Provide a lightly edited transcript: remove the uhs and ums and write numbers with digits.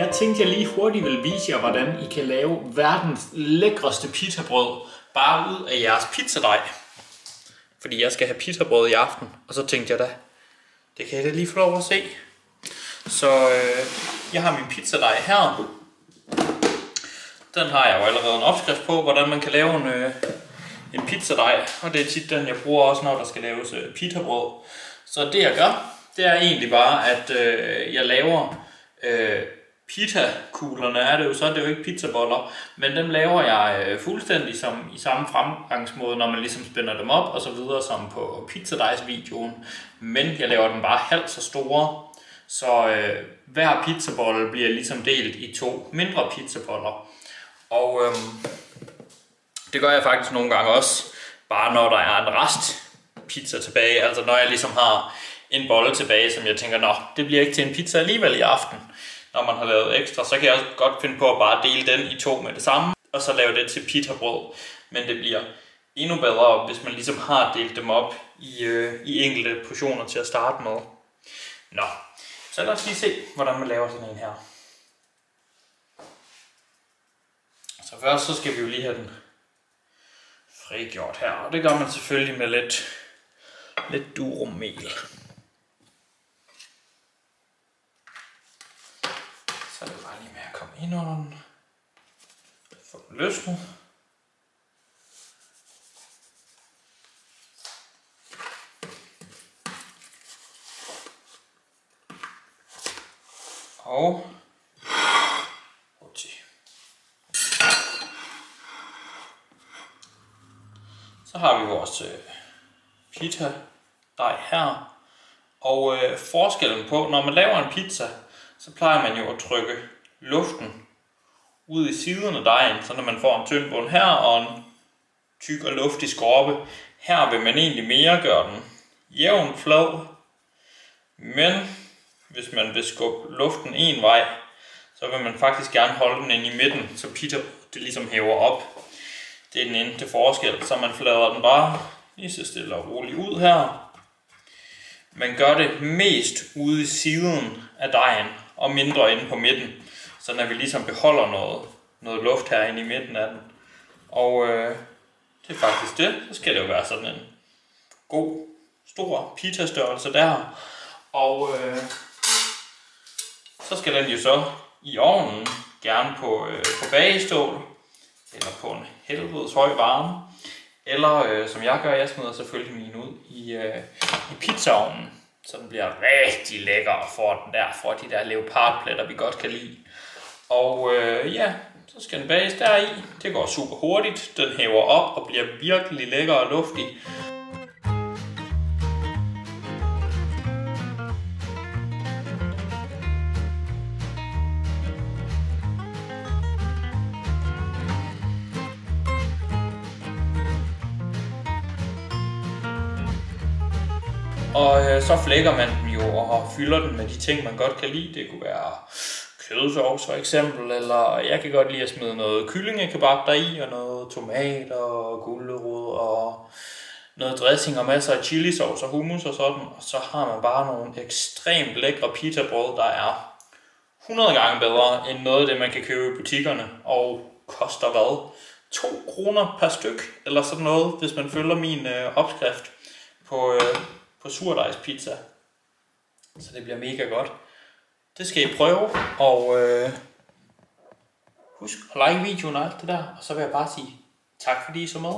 der tænkte jeg lige hurtigt vil vise jer, hvordan I kan lave verdens lækreste pitabrød bare ud af jeres pizzadej. Fordi jeg skal have pitabrød i aften, og så tænkte jeg da, det kan jeg da lige få lov at se. Så jeg har min pizzadej her. Den har jeg jo allerede en opskrift på, hvordan man kan lave en pizzadej. Og det er tit den, jeg bruger også, når der skal laves pitabrød. Så det jeg gør, det er egentlig bare, at jeg laver pita-kuglerne, er det jo så, det er jo ikke pizzaboller, men dem laver jeg fuldstændig som i samme fremgangsmåde, når man ligesom spænder dem op og så videre som på pizzadejsvideoen. Men jeg laver dem bare halvt så store, så hver pizzabolle bliver ligesom delt i 2 mindre pizzaboller. Og det gør jeg faktisk nogle gange også, bare når der er en rest pizza tilbage, altså når jeg ligesom har en bolle tilbage, som jeg tænker, nå, det bliver ikke til en pizza alligevel i aften. Når man har lavet ekstra, så kan jeg også godt finde på at bare dele den i 2 med det samme, og så lave det til pitabrød. Men det bliver endnu bedre, hvis man ligesom har delt dem op i enkelte portioner til at starte med. Nå, så lad os lige se, hvordan man laver sådan en her. Så først så skal vi jo lige have den frigjort her, og det gør man selvfølgelig med lidt durummel. Så er det bare lige med at komme ind under den. Få den løsnet. Og så har vi vores pita dej her. Og forskellen på, når man laver en pizza, så plejer man jo at trykke luften ud i siden af dejen, så når man får en tynd bund her og en tyk og luftig skorpe. Her vil man egentlig mere gøre den jævn flad, men hvis man vil skubbe luften en vej, så vil man faktisk gerne holde den inde i midten, så pita det ligesom hæver op. Det er den ene til forskel, så man flader den bare lige så stille og roligt ud her. Man gør det mest ude i siden af dejen og mindre inde på midten, så når vi ligesom beholder noget luft herinde i midten af den. Og det er faktisk det. Så skal det jo være sådan en god, stor pita-størrelse der. Og så skal den jo så i ovnen, gerne på bagestål, eller på en helvedes høj varme. Eller som jeg gør, jeg smider selvfølgelig min ud i pizzaovnen, så den bliver rigtig lækker og får de der leopardpletter, vi godt kan lide. Og ja, så skal den bages deri. Det går super hurtigt. Den hæver op og bliver virkelig lækker og luftig. Og så flækker man den jo og fylder den med de ting, man godt kan lide. Det kunne være kødsovs for eksempel, eller jeg kan godt lide at smide noget kyllingekebab deri, og noget tomat og gulerod og noget dressing og masser af chilisauce og hummus og sådan. Og så har man bare nogle ekstremt lækre pitabrød, der er 100 gange bedre end noget af det, man kan købe i butikkerne, og koster hvad? 2 kroner per styk, eller sådan noget, hvis man følger min opskrift på surdejspizza. Så det bliver mega godt. Det skal I prøve, og husk at like videoen og alt det der, og så vil jeg bare sige tak fordi I så med.